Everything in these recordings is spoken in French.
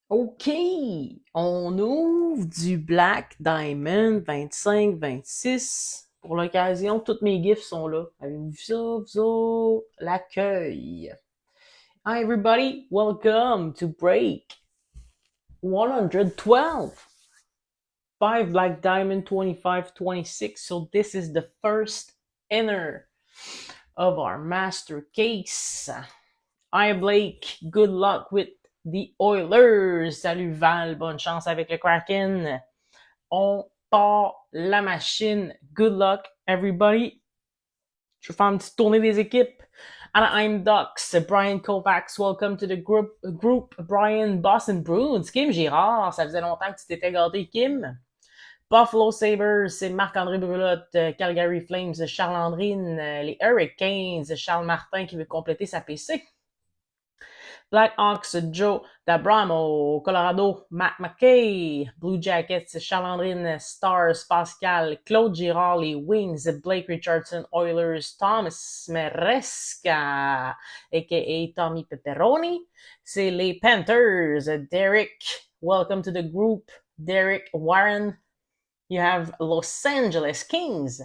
OK, on ouvre du Black Diamond 25-26. Pour l'occasion, toutes mes gifs sont là. Avez-vous vu ça, vous autres? L'accueil. Hi everybody, welcome to break 112. 5 Black Diamond 25-26. So this is the first inner of our master case. Hi Blake, good luck with the Oilers. Salut Val, bonne chance avec le Kraken. On part la machine. Good luck, everybody. Je vais faire une petite tournée des équipes. Anaheim Ducks, Brian Kovacs, welcome to the group. Brian, Boston Bruins, Kim Girard, ça faisait longtemps que tu t'étais gâté, Kim. Buffalo Sabres, c'est Marc-André Brulotte, Calgary Flames, Charles Andrine, les Hurricanes, Charles Martin qui veut compléter sa PC. Blackhawks, Joe D'Abramo, Colorado, Matt McKay, Blue Jackets, Charles-Andrine, Stars, Pascal, Claude Girard, les Wings, Blake Richardson, Oilers, Thomas Meresca, a.k.a. Tommy Pepperoni. C'est les Panthers, Derek, welcome to the group, Derek Warren. You have Los Angeles Kings,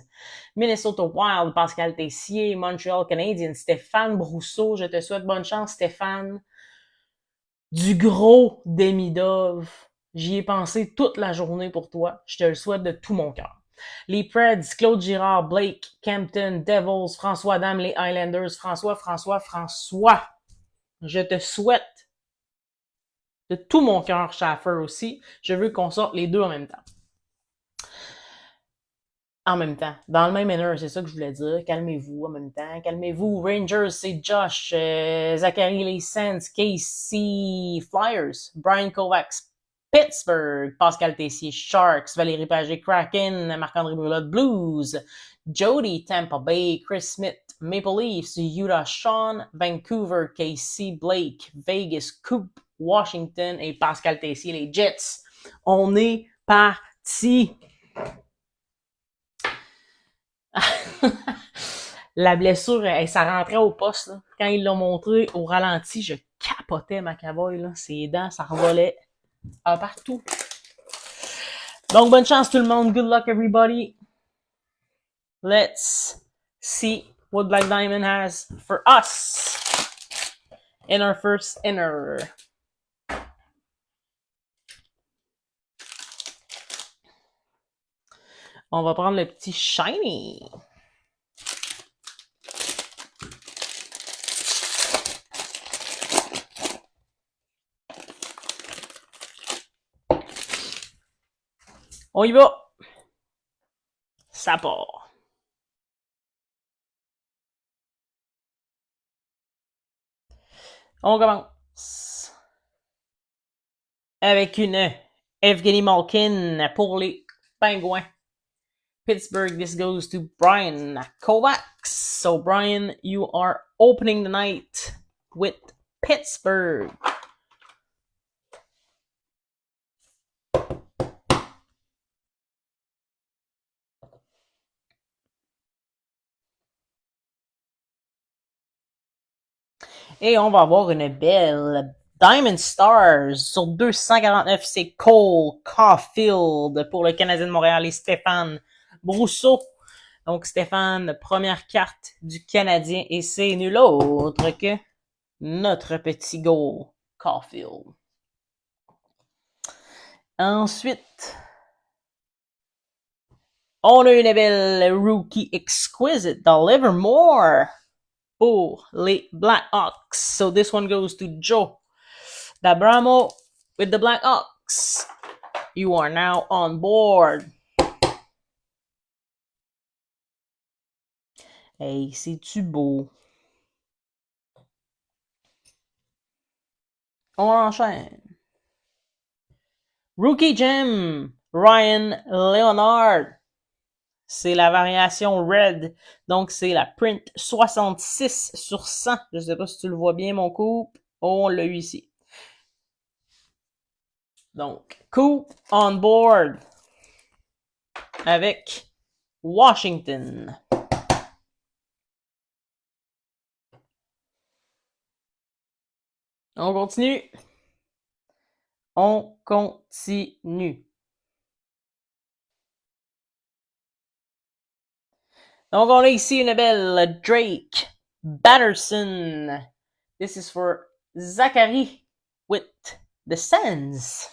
Minnesota Wild, Pascal Tessier, Montreal Canadiens, Stéphane Brousseau. Je te souhaite bonne chance, Stéphane. Du gros Demidov. J'y ai pensé toute la journée pour toi. Je te le souhaite de tout mon cœur. Les Preds, Claude Girard, Blake, Campton, Devils, François Dame, les Highlanders, François. Je te souhaite de tout mon cœur, Schaffer aussi. Je veux qu'on sorte les deux en même temps. En même temps. Dans le même inner, c'est ça que je voulais dire. Calmez-vous en même temps. Calmez-vous. Rangers, c'est Josh. Zachary Les Sands. Casey Flyers. Brian Kovacs. Pittsburgh. Pascal Tessier. Sharks. Valérie Pagé. Kraken. Marc-André Brulotte. Blues. Jody. Tampa Bay. Chris Smith. Maple Leafs. Utah. Sean. Vancouver. Casey Blake. Vegas. Coop. Washington. Et Pascal Tessier. Les Jets. On est parti. La blessure, ça rentrait au poste. Là. Quand ils l'ont montré au ralenti, je capotais McAvoy. Là. Ses dents, ça revolait partout. Donc, bonne chance tout le monde. Good luck everybody. Let's see what Black Diamond has for us in our first inner. On va prendre le petit shiny. On y va. Ça part. On commence avec une Evgeny Malkin pour les Pingouins. Pittsburgh, this goes to Brian Kovacs. So, Brian, you are opening the night with Pittsburgh. Et on va avoir une belle Diamond Stars. Sur 249, c'est Cole Caulfield pour le Canadien de Montréal et Stéphane Brousseau. Donc, Stéphane, première carte du Canadien et c'est nul autre que notre petit goal Caulfield. Ensuite, on a une belle Rookie Exquisite de Livermore pour les Blackhawks. So this one goes to Joe D'Abramo with the Blackhawks. You are now on board. Hey, c'est-tu beau? On enchaîne. Rookie Gem, Ryan Leonard. C'est la variation Red. Donc, c'est la print 66 sur 100. Je ne sais pas si tu le vois bien, mon coupe. Oh, on l'a eu ici. Donc, coupe on board avec Washington. On continue. On continue. Donc, on a ici une belle Drake Batterson. This is for Zachary with the Sens.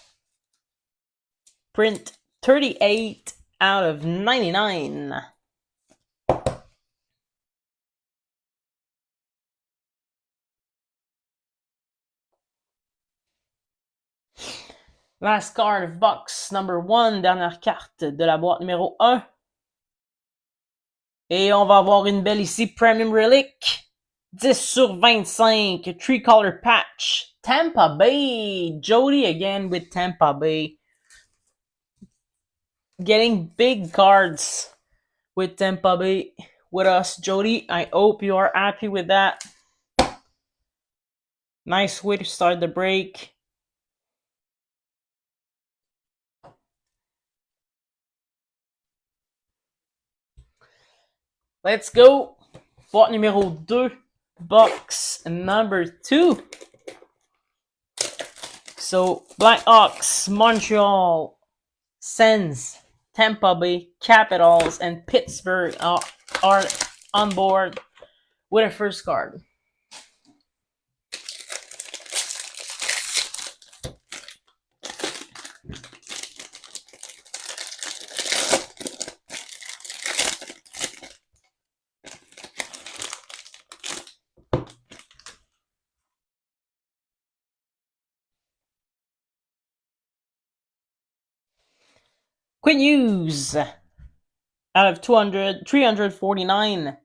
Print 38 out of 99. Last card of box number 1, dernière carte de la boîte numéro 1. Et on va avoir une belle ici, Premium Relic. 10 sur 25, Tricolor Patch. Tampa Bay, Jody again with Tampa Bay. Getting big cards with Tampa Bay with us, Jody. I hope you are happy with that. Nice way to start the break. Let's go. Boîte numéro 2, box number 2. So, Blackhawks, Montreal, Sens, Tampa Bay, Capitals, and Pittsburgh are on board with a first card. Quinn Hughes out of 349.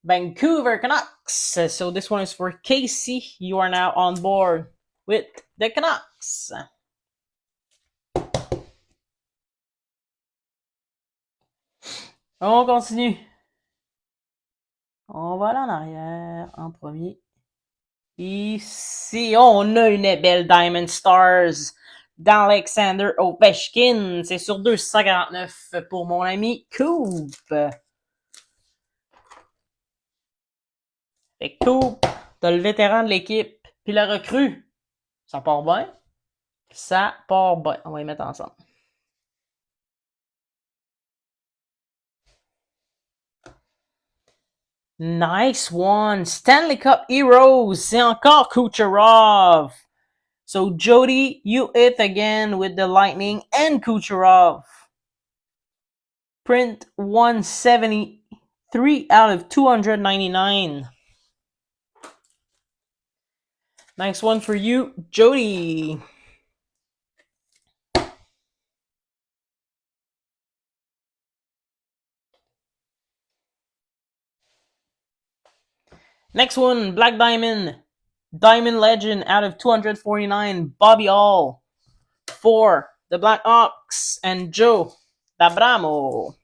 Vancouver Canucks. So this one is for Casey. You are now on board with the Canucks. On continue. On va aller en arrière en premier. Ici, on a une belle Diamond Stars d'Alexander Ovechkin. C'est sur 249 pour mon ami Coop. Fait que Coop, t'as le vétéran de l'équipe, puis la recrue. Ça part bien. Ça part bien. On va les mettre ensemble. Nice one. Stanley Cup Heroes. C'est encore Kucherov. So, Jody, you hit again with the Lightning and Kucherov. Print 173 out of 299. Nice one for you, Jody. Next one, Black Diamond. Diamond Legend out of 249, Bobby All. For the Blackhawks and Joe D'Abramo.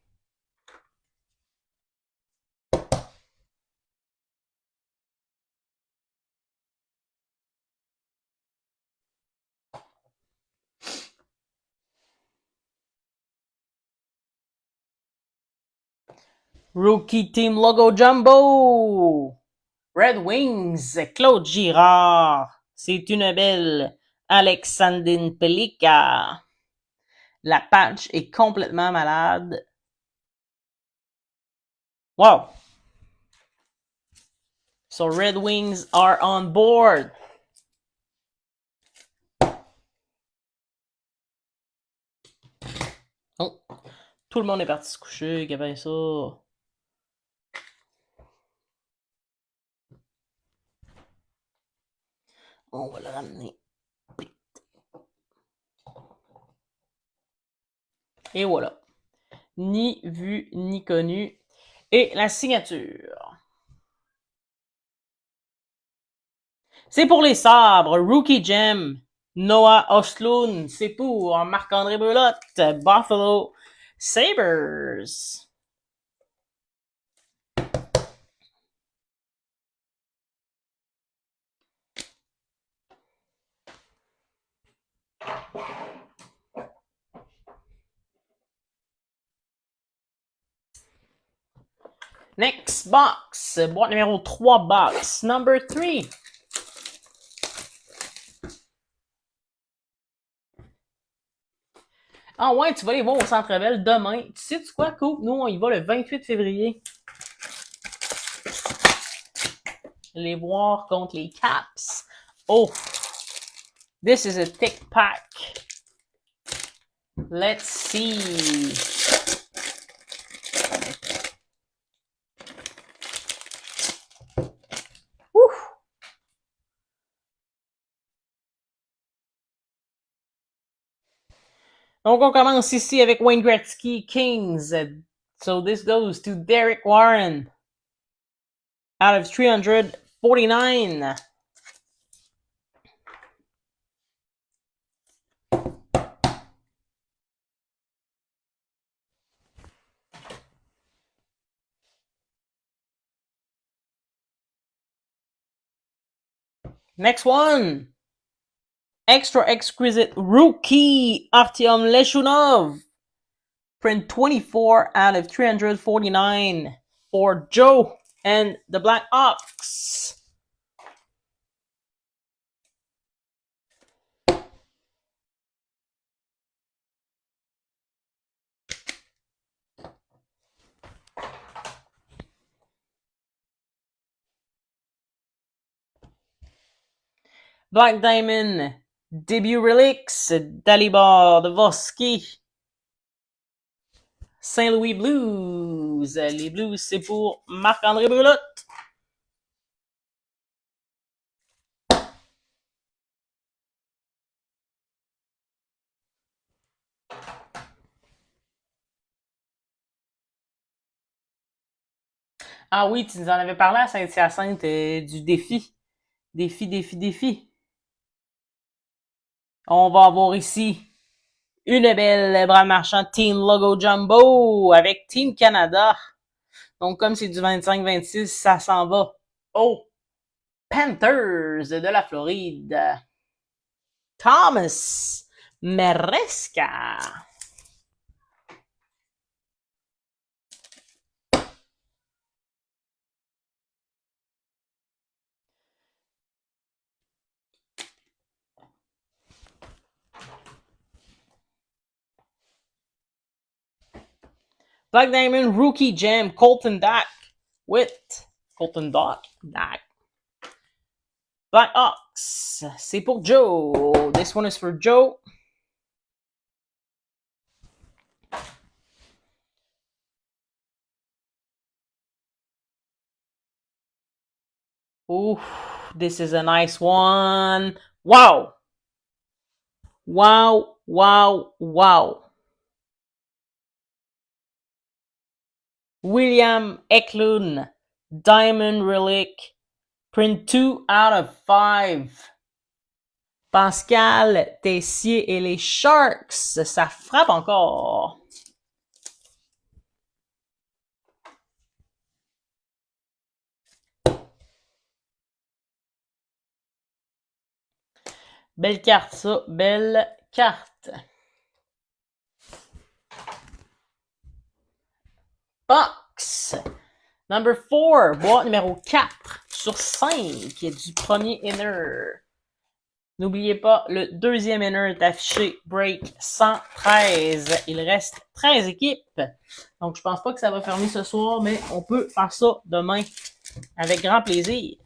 Rookie Team Logo Jumbo. Red Wings, Claude Girard. C'est une belle Alexandrin Pelika. La patch est complètement malade. Wow. So Red Wings are on board. Oh. Tout le monde est parti se coucher, qu'il y avait ça. On va le ramener. Et voilà. Ni vu, ni connu. Et la signature. C'est pour les sabres. Rookie Gem. Noah Ostlund. C'est pour Marc-André Brelotte. Buffalo Sabres. Next box. Boîte numéro 3, box number 3. Ah ouais, tu vas les voir au Centre Bell demain. Tu sais quoi, Coupe? Nous, on y va le 28 février. Les voir contre les Caps. Oh, this is a thick pack. Let's see. Whew. Donc, on commence ici avec Wayne Gretzky, Kings. So this goes to Derek Warren out of 349. Next one. Extra exquisite rookie Artyom Leshunov. Print 24 out of 349 for Joe and the Black Ox. Black Diamond, debut relics, Dalibor Dvorsky. Saint-Louis Blues. Les Blues, c'est pour Marc-André Brulotte. Ah oui, tu nous en avais parlé à Saint-Hyacinthe du défi. Défi. On va avoir ici une belle Brad Marchand Team Logo Jumbo avec Team Canada. Donc, comme c'est du 25-26, ça s'en va aux Panthers de la Floride. Thomas Meresca. Black Diamond Rookie Gem Colton Dach with Colton Dach. Black Ox. C'est pour Joe. This one is for Joe. Ooh, this is a nice one. Wow. William Eklund, Diamond Relic, print 2 out of 5. Pascal Tessier et les Sharks, ça frappe encore. Belle carte, ça. Belle carte. Box. Number 4. Boîte numéro 4 sur 5 du premier inner. N'oubliez pas, le deuxième inner est affiché break 113. Il reste 13 équipes. Donc, je pense pas que ça va fermer ce soir, mais on peut faire ça demain avec grand plaisir.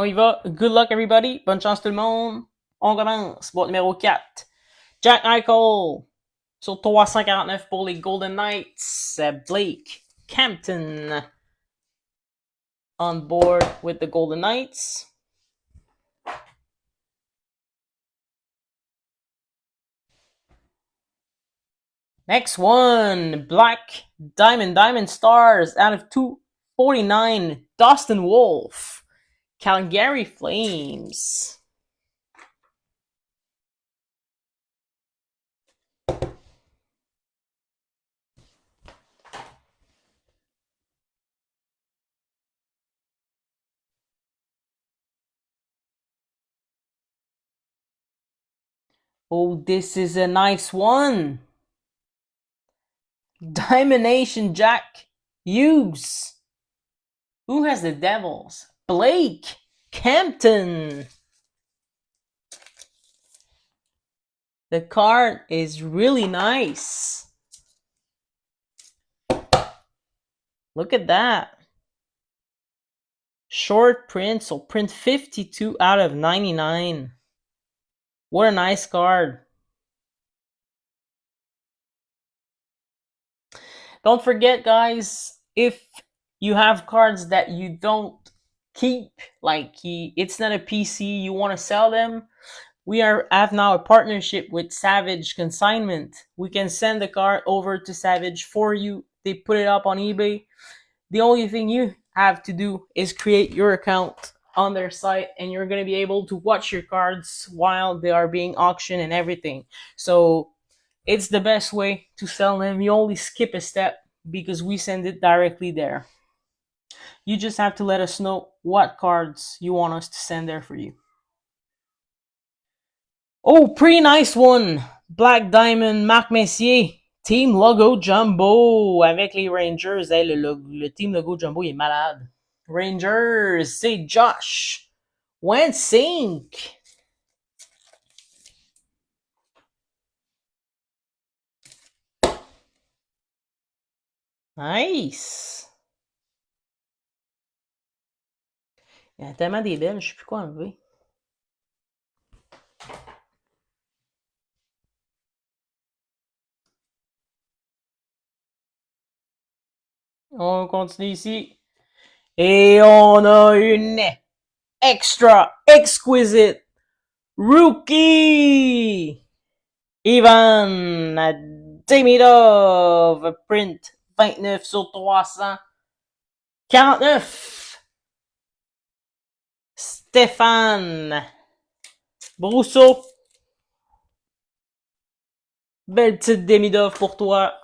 On y va. Good luck, everybody. Bonne chance, tout le monde. On commence. Boîte numéro 4. Jack Eichel. Sur 349 pour les Golden Knights. Blake Campton. On board with the Golden Knights. Next one. Black Diamond Stars out of 249. Dustin Wolf. Calgary Flames. Oh, this is a nice one. Diamond Nation Jack Hughes. Who has the Devils? Blake Campton. The card is really nice. Look at that. Short print, so print 52 out of 99. What a nice card. Don't forget, guys, if you have cards that you don't keep, like it's not a PC, you want to sell them, we have now a partnership with Savage Consignment. We can send the card over to Savage for you. They put it up on eBay. The only thing you have to do is create your account on their site, and you're going to be able to watch your cards while they are being auctioned and everything. So it's the best way to sell them. You only skip a step because we send it directly there. You just have to let us know what cards you want us to send there for you. Oh, pretty nice one. Black Diamond, Marc Messier. Team Logo Jumbo avec les Rangers. Hey, le Team Logo Jumbo, il est malade. Rangers, c'est Josh Wensink. Nice. Il y a tellement des belles, je sais plus quoi enlever. On continue ici. Et on a une extra exquisite rookie. Ivan Demidov, print 29 sur 349. Stéphane Brousseau. Belle petite Demidov pour toi.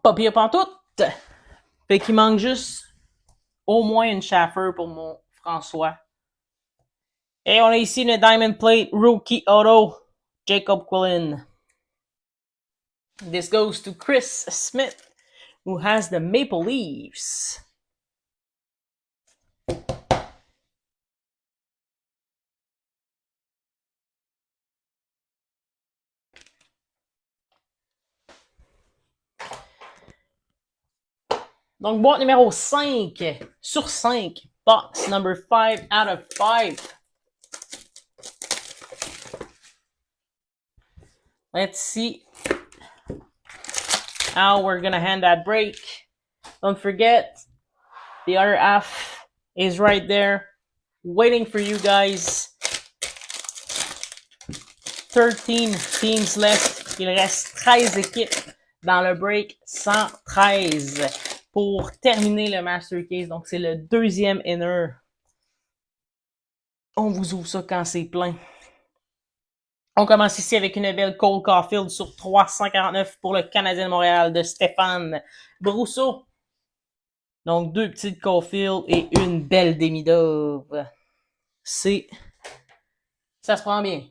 Pas pire pantoute. Fait qu'il manque juste au moins une Schaffer pour mon François. Et on a ici une Diamond Plate Rookie Auto, Jacob Quillen. This goes to Chris Smith, who has the Maple Leafs. Donc, boîte numéro 5 sur 5. Box number 5 out of 5. Let's see how we're gonna hand that break. Don't forget, the other half is right there, waiting for you guys. 13 teams left. Il reste 13 équipes dans le break 113 pour terminer le Master Case. Donc, c'est le deuxième inner. On vous ouvre ça quand c'est plein. On commence ici avec une belle Cole Caulfield sur 349 pour le Canadien de Montréal de Stéphane Brousseau. Donc, deux petites Caulfield et une belle Demidov. Ça se prend bien.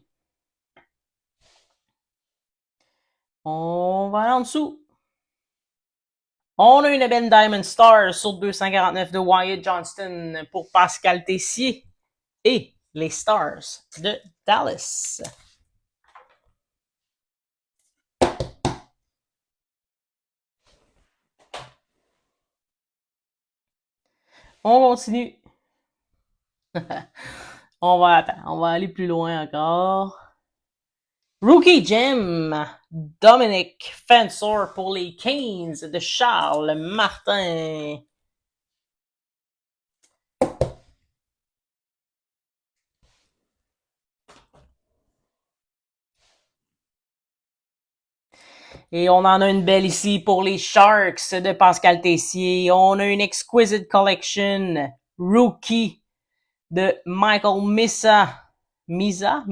On va aller en dessous. On a une belle Diamond Star sur 249 de Wyatt Johnston pour Pascal Tessier et les Stars de Dallas. On continue. on va aller plus loin encore. Rookie Gem, Dominic Fensor pour les Canes de Charles Martin. Et on en a une belle ici pour les Sharks de Pascal Tessier. On a une Exquisite Collection Rookie de Michael Misa. Misa?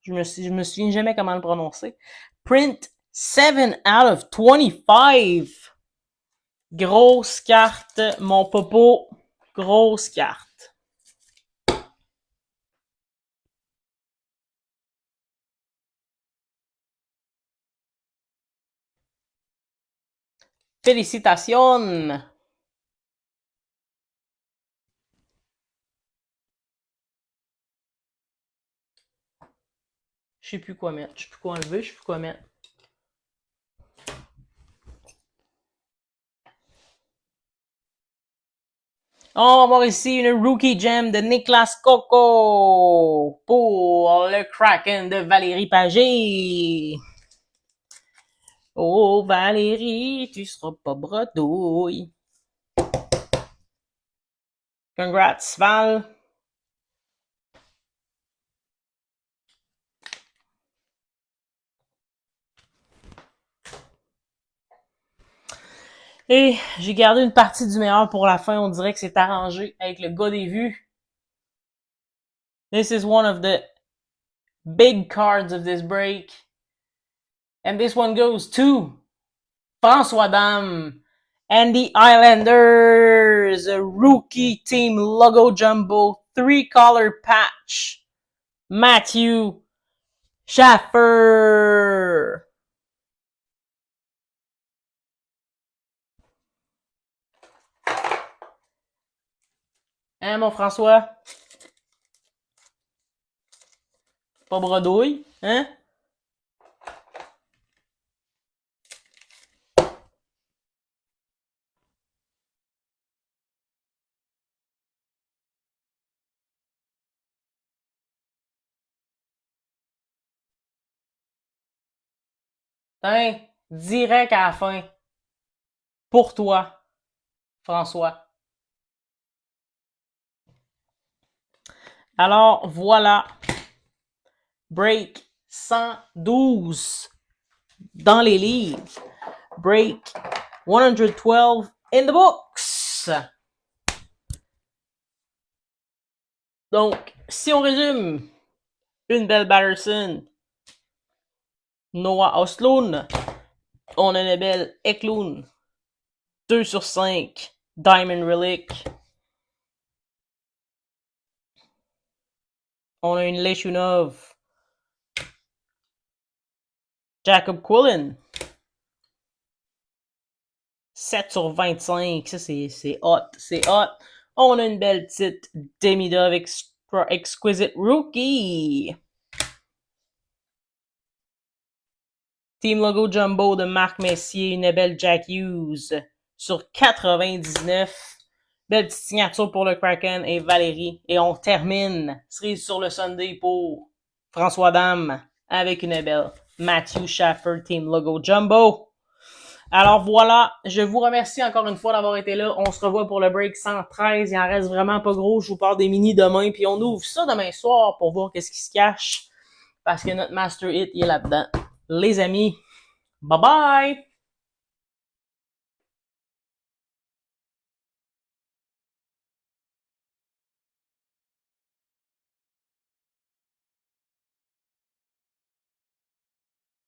Je me souviens jamais comment le prononcer. Print 7 out of 25. Grosse carte, mon popo. Grosse carte. Félicitations! Je sais plus quoi mettre. Je sais plus quoi enlever. Je sais plus quoi mettre. On va voir ici une Rookie Gem de Niklas Coco pour le Kraken de Valérie Pagé. Oh Valérie, tu seras pas bredouille. Congrats Val. Et j'ai gardé une partie du meilleur pour la fin. On dirait que c'est arrangé avec le gars des vues. This is one of the big cards of this break. And this one goes to François Dame and the Islanders. A rookie team logo jumbo 3-color patch. Matthew Schaffer. Hein, mon François? Pas bredouille, hein? Hein? Direct à la fin. Pour toi, François. Alors, voilà. Break 112 dans les livres. Break 112 in the books. Donc, si on résume, une belle Batterson, Noah Osloon, on a une belle Eklund, 2/5, Diamond Relic, on a une Leshunov, Jacob Quillen, 7/25, ça c'est hot, c'est hot. On a une belle petite Demidov Exquisite Rookie. Team Logo Jumbo de Marc Messier, une belle Jack Hughes sur 99. Belle petite signature pour le Kraken et Valérie. Et on termine cerise sur le Sunday pour François Dame avec une belle Matthew Schaffer Team Logo Jumbo. Alors voilà, je vous remercie encore une fois d'avoir été là. On se revoit pour le break 113. Il en reste vraiment pas gros. Je vous parle des mini demain. Puis on ouvre ça demain soir pour voir qu'est-ce qui se cache. Parce que notre Master Hit, il est là-dedans. Les amis, bye bye!